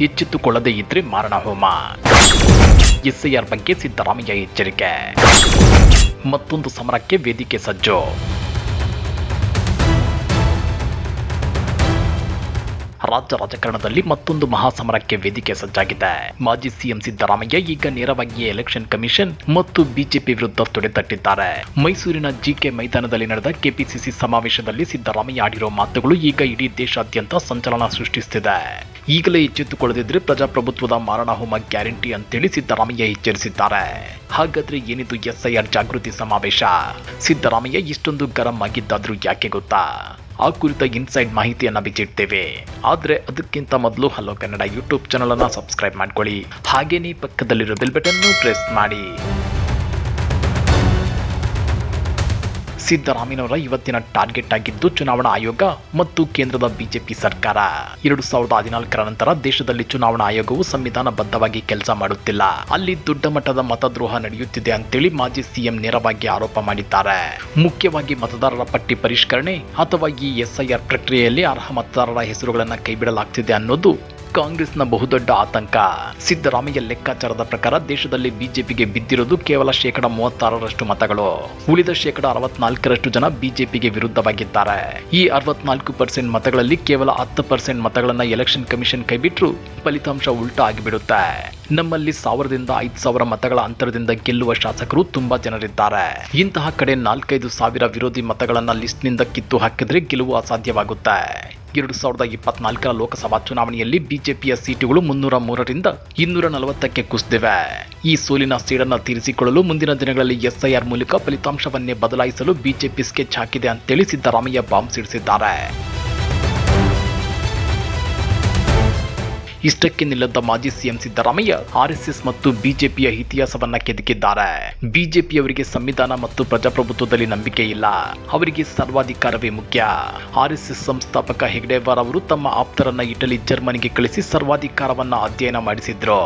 ಎಚ್ಚೆತ್ತುಕೊಳ್ಳದೇ ಇದ್ರೆ ಮಾರಣ ಹೋಮ. ಎಸ್ಐಆರ್ ಬಗ್ಗೆ ಸಿದ್ದರಾಮಯ್ಯ ಎಚ್ಚರಿಕೆ. ಮತ್ತೊಂದು ಸಮರಕ್ಕೆ ವೇದಿಕೆ ಸಜ್ಜು. ರಾಜ್ಯ ರಾಜಕಾರಣದಲ್ಲಿ ಮತ್ತೊಂದು ಮಹಾಸಮರಕ್ಕೆ ವೇದಿಕೆ ಸಜ್ಜಾಗಿದೆ. ಮಾಜಿ ಸಿಎಂ ಸಿದ್ದರಾಮಯ್ಯ ಈಗ ನೇರವಾಗಿ ಎಲೆಕ್ಷನ್ ಕಮಿಷನ್ ಮತ್ತು ಬಿಜೆಪಿ ವಿರುದ್ಧ ತೊಡೆತಟ್ಟಿದ್ದಾರೆ. ಮೈಸೂರಿನ ಜಿಕೆ ಮೈದಾನದಲ್ಲಿ ನಡೆದ ಕೆಪಿಸಿಸಿ ಸಮಾವೇಶದಲ್ಲಿ ಸಿದ್ದರಾಮಯ್ಯ ಆಡಿರೋ ಮಾತುಗಳು ಈಗ ಇಡೀ ದೇಶಾದ್ಯಂತ ಸಂಚಲನ ಸೃಷ್ಟಿಸುತ್ತಿದೆ. ಈಗಲೇ ಎಚ್ಚೆತ್ತುಕೊಳ್ಳದಿದ್ರೆ ಪ್ರಜಾಪ್ರಭುತ್ವದ ಮಾರಣ ಹೋಮ ಗ್ಯಾರಂಟಿ ಅಂತೇಳಿ ಸಿದ್ದರಾಮಯ್ಯ ಎಚ್ಚರಿಸಿದ್ದಾರೆ. ಹಾಗಾದ್ರೆ ಏನಿದು ಎಸ್ಐಆರ್ ಜಾಗೃತಿ ಸಮಾವೇಶ? ಸಿದ್ದರಾಮಯ್ಯ ಇಷ್ಟೊಂದು ಗರಂ ಆಗಿದ್ದಾದ್ರೂ ಯಾಕೆ ಗೊತ್ತಾ? ಆ ಕುರಿತ ಇನ್ಸೈಡ್ ಮಾಹಿತಿಯನ್ನು ಬಿಚ್ಚಿಡ್ತೇವೆ. ಆದರೆ ಅದಕ್ಕಿಂತ ಮೊದಲು ಹಲೋ ಕನ್ನಡ ಯೂಟ್ಯೂಬ್ ಚಾನಲ್ ಅನ್ನು ಸಬ್ಸ್ಕ್ರೈಬ್ ಮಾಡ್ಕೊಳ್ಳಿ. ಹಾಗೇನೇ ಪಕ್ಕದಲ್ಲಿರೋ ಬೆಲ್ ಬಟನ್ ಪ್ರೆಸ್ ಮಾಡಿ. ಸಿದ್ದರಾಮಯ್ಯನವರ ಇವತ್ತಿನ ಟಾರ್ಗೆಟ್ ಆಗಿದ್ದು ಚುನಾವಣಾ ಆಯೋಗ ಮತ್ತು ಕೇಂದ್ರದ ಬಿಜೆಪಿ ಸರ್ಕಾರ. 2014ರ ನಂತರ ದೇಶದಲ್ಲಿ ಚುನಾವಣಾ ಆಯೋಗವು ಸಂವಿಧಾನಬದ್ಧವಾಗಿ ಕೆಲಸ ಮಾಡುತ್ತಿಲ್ಲ, ಅಲ್ಲಿ ದೊಡ್ಡ ಮಟ್ಟದ ಮತದ್ರೋಹ ನಡೆಯುತ್ತಿದೆ ಅಂತೇಳಿ ಮಾಜಿ ಸಿಎಂ ನೇರವಾಗಿ ಆರೋಪ ಮಾಡಿದ್ದಾರೆ. ಮುಖ್ಯವಾಗಿ ಮತದಾರರ ಪಟ್ಟಿ ಪರಿಷ್ಕರಣೆ ಅಥವಾ ಈ ಎಸ್ಐಆರ್ ಪ್ರಕ್ರಿಯೆಯಲ್ಲಿ ಅರ್ಹ ಮತದಾರರ ಹೆಸರುಗಳನ್ನು ಕೈಬಿಡಲಾಗ್ತಿದೆ ಅನ್ನೋದು ಕಾಂಗ್ರೆಸ್ನ ಬಹುದೊಡ್ಡ ಆತಂಕ. ಸಿದ್ದರಾಮಯ್ಯ ಲೆಕ್ಕಾಚಾರದ ಪ್ರಕಾರ ದೇಶದಲ್ಲಿ ಬಿಜೆಪಿಗೆ ಬಿದ್ದಿರೋದು ಕೇವಲ 36% ಮತಗಳು. ಉಳಿದ 64% ಜನ ಬಿಜೆಪಿಗೆ ವಿರುದ್ಧವಾಗಿದ್ದಾರೆ. ಈ 64% ಮತಗಳಲ್ಲಿ ಕೇವಲ 10% ಮತಗಳನ್ನ ಎಲೆಕ್ಷನ್ ಕಮಿಷನ್ ಕೈಬಿಟ್ರು ಫಲಿತಾಂಶ ಉಲ್ಟಾ ಆಗಿಬಿಡುತ್ತೆ. ನಮ್ಮಲ್ಲಿ 1000ರಿಂದ 5000 ಮತಗಳ ಅಂತರದಿಂದ ಗೆಲ್ಲುವ ಶಾಸಕರು ತುಂಬಾ ಜನರಿದ್ದಾರೆ. ಇಂತಹ ಕಡೆ 4-5 ಸಾವಿರ ವಿರೋಧಿ ಮತಗಳನ್ನ ಲಿಸ್ಟ್ನಿಂದ ಕಿತ್ತು ಹಾಕಿದ್ರೆ ಗೆಲುವು ಅಸಾಧ್ಯವಾಗುತ್ತೆ. 2024ರ ಲೋಕಸಭಾ ಚುನಾವಣೆಯಲ್ಲಿ ಬಿಜೆಪಿಯ ಸೀಟುಗಳು 303ರಿಂದ 240ಕ್ಕೆ ಕುಸಿದಿವೆ. ಈ ಸೋಲಿನ ಸೇಡನ್ನು ತೀರಿಸಿಕೊಳ್ಳಲು ಮುಂದಿನ ದಿನಗಳಲ್ಲಿ ಎಸ್ಐಆರ್ ಮೂಲಕ ಫಲಿತಾಂಶವನ್ನೇ ಬದಲಾಯಿಸಲು ಬಿಜೆಪಿ ಸ್ಕೆಚ್ ಹಾಕಿದೆ ಅಂತೇಳಿ ಸಿದ್ದರಾಮಯ್ಯ ಬಾಂಬ್ ಸಿಡಿಸಿದ್ದಾರೆ. ಇಷ್ಟಕ್ಕೆ ನಿಲ್ಲದ ಮಾಜಿ ಸಿಎಂ ಸಿದ್ದರಾಮಯ್ಯ ಆರ್ಎಸ್ಎಸ್ ಮತ್ತು ಬಿಜೆಪಿಯ ಇತಿಹಾಸವನ್ನ ಕೆದಕಿದ್ದಾರೆ. ಬಿಜೆಪಿಯವರಿಗೆ ಸಂವಿಧಾನ ಮತ್ತು ಪ್ರಜಾಪ್ರಭುತ್ವದಲ್ಲಿ ನಂಬಿಕೆ ಇಲ್ಲ, ಅವರಿಗೆ ಸರ್ವಾಧಿಕಾರವೇ ಮುಖ್ಯ. ಆರ್ಎಸ್ಎಸ್ ಸಂಸ್ಥಾಪಕ ಹೆಗ್ಡೆವಾರ್ ಅವರು ತಮ್ಮ ಆಪ್ತರನ್ನ ಇಟಲಿ, ಜರ್ಮನಿಗೆ ಕಳಿಸಿ ಸರ್ವಾಧಿಕಾರವನ್ನ ಅಧ್ಯಯನ ಮಾಡಿಸಿದ್ರು.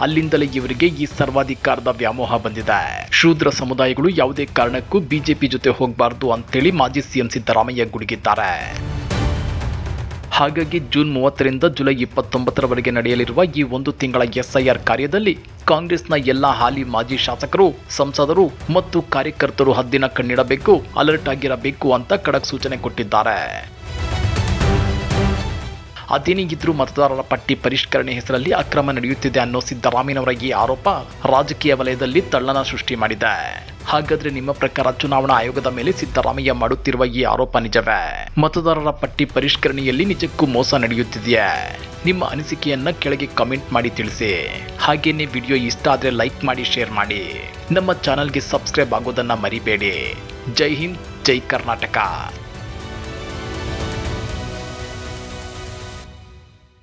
ಅಲ್ಲಿಂದಲೇ ಇವರಿಗೆ ಈ ಸರ್ವಾಧಿಕಾರದ ವ್ಯಾಮೋಹ ಬಂದಿದೆ. ಶೂದ್ರ ಸಮುದಾಯಗಳು ಯಾವುದೇ ಕಾರಣಕ್ಕೂ ಬಿಜೆಪಿ ಜೊತೆ ಹೋಗಬಾರದು ಅಂತೇಳಿ ಮಾಜಿ ಸಿಎಂ ಸಿದ್ದರಾಮಯ್ಯ ಗುಡುಗಿದ್ದಾರೆ. ಹಾಗಾಗಿ ಜೂನ್ 30ರಿಂದ ಜುಲೈ 29ರವರೆಗೆ ನಡೆಯಲಿರುವ ಈ 1 ತಿಂಗಳ ಎಸ್ಐಆರ್ ಕಾರ್ಯದಲ್ಲಿ ಕಾಂಗ್ರೆಸ್ನ ಎಲ್ಲ ಹಾಲಿ ಮಾಜಿ ಶಾಸಕರು, ಸಂಸದರು ಮತ್ತು ಕಾರ್ಯಕರ್ತರು ಹದ್ದಿನ ಕಣ್ಣಿಡಬೇಕು, ಅಲರ್ಟ್ ಆಗಿರಬೇಕು ಅಂತ ಖಡಕ್ ಸೂಚನೆ ಕೊಟ್ಟಿದ್ದಾರೆ. ಅದೇನಿದ್ರೂ ಮತದಾರರ ಪಟ್ಟಿ ಪರಿಷ್ಕರಣೆ ಹೆಸರಲ್ಲಿ ಅಕ್ರಮ ನಡೆಯುತ್ತಿದೆ ಅನ್ನೋ ಸಿದ್ದರಾಮಯ್ಯನವರ ಈ ಆರೋಪ ರಾಜಕೀಯ ವಲಯದಲ್ಲಿ ತಳ್ಳನ ಸೃಷ್ಟಿ ಮಾಡಿದೆ. ಹಾಗಾದ್ರೆ ನಿಮ್ಮ ಪ್ರಕಾರ ಚುನಾವಣಾ ಆಯೋಗದ ಮೇಲೆ ಸಿದ್ದರಾಮಯ್ಯ ಮಾಡುತ್ತಿರುವ ಈ ಆರೋಪ ನಿಜವೇ? ಮತದಾರರ ಪಟ್ಟಿ ಪರಿಷ್ಕರಣೆಯಲ್ಲಿ ನಿಜಕ್ಕೂ ಮೋಸ ನಡೆಯುತ್ತಿದೆಯೇ? ನಿಮ್ಮ ಅನಿಸಿಕೆಯನ್ನ ಕೆಳಗೆ ಕಮೆಂಟ್ ಮಾಡಿ ತಿಳಿಸಿ. ಹಾಗೇನೇ ವಿಡಿಯೋ ಇಷ್ಟ ಆದ್ರೆ ಲೈಕ್ ಮಾಡಿ, ಶೇರ್ ಮಾಡಿ. ನಮ್ಮ ಚಾನಲ್ಗೆ ಸಬ್ಸ್ಕ್ರೈಬ್ ಆಗೋದನ್ನ ಮರಿಬೇಡಿ. ಜೈ ಹಿಂದ್, ಜೈ ಕರ್ನಾಟಕ.